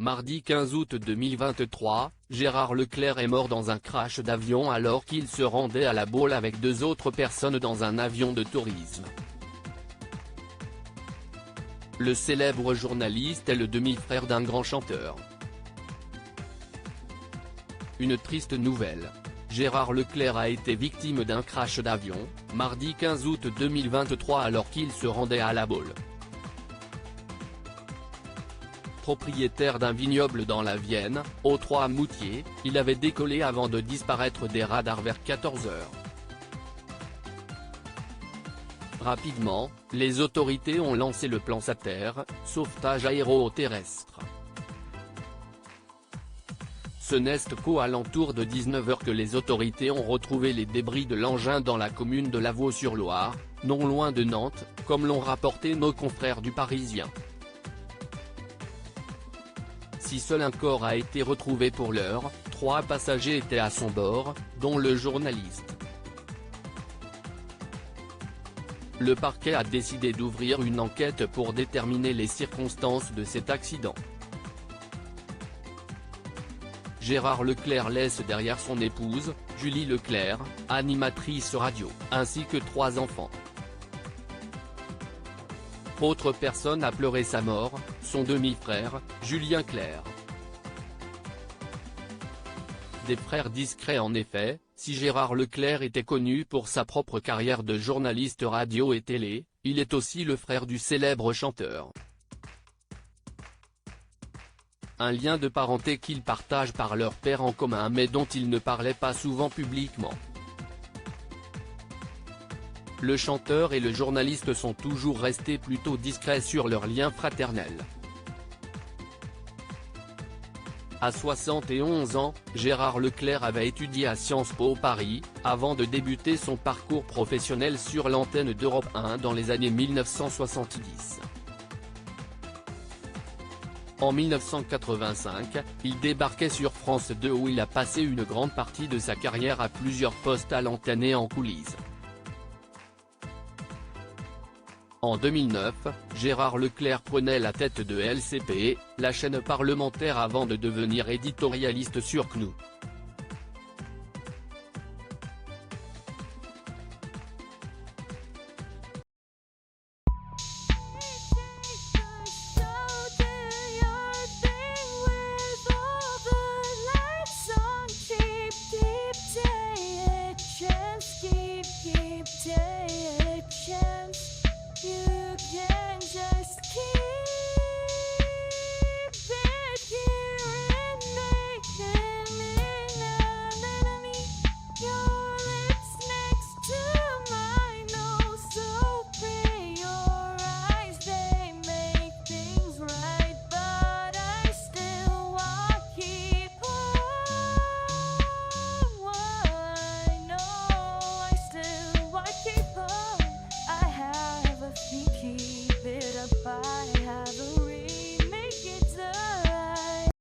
Mardi 15 août 2023, Gérard Leclerc est mort dans un crash d'avion alors qu'il se rendait à La Baule avec 2 autres personnes dans un avion de tourisme. Le célèbre journaliste est le demi-frère d'un grand chanteur. Une triste nouvelle. Gérard Leclerc a été victime d'un crash d'avion, mardi 15 août 2023 alors qu'il se rendait à La Baule. Propriétaire d'un vignoble dans la Vienne, aux Trois-Moutiers, il avait décollé avant de disparaître des radars vers 14 h. Rapidement, les autorités ont lancé le plan SATER, sauvetage aéroterrestre. Ce n'est qu'aux alentours de 19 h que les autorités ont retrouvé les débris de l'engin dans la commune de Lavaux-sur-Loire, non loin de Nantes, comme l'ont rapporté nos confrères du Parisien. Si seul un corps a été retrouvé pour l'heure, 3 passagers étaient à son bord, dont le journaliste. Le parquet a décidé d'ouvrir une enquête pour déterminer les circonstances de cet accident. Gérard Leclerc laisse derrière son épouse, Julie Leclerc, animatrice radio, ainsi que 3 enfants. Autre personne a pleuré sa mort, son demi-frère, Julien Clerc. Des frères discrets en effet, si Gérard Leclerc était connu pour sa propre carrière de journaliste radio et télé, il est aussi le frère du célèbre chanteur. Un lien de parenté qu'ils partagent par leur père en commun mais dont ils ne parlaient pas souvent publiquement. Le chanteur et le journaliste sont toujours restés plutôt discrets sur leur lien fraternel. À 71 ans, Gérard Leclerc avait étudié à Sciences Po Paris, avant de débuter son parcours professionnel sur l'antenne d'Europe 1 dans les années 1970. En 1985, il débarquait sur France 2 où il a passé une grande partie de sa carrière à plusieurs postes à l'antenne et en coulisses. En 2009, Gérard Leclerc prenait la tête de LCP, la chaîne parlementaire avant de devenir éditorialiste sur CNews.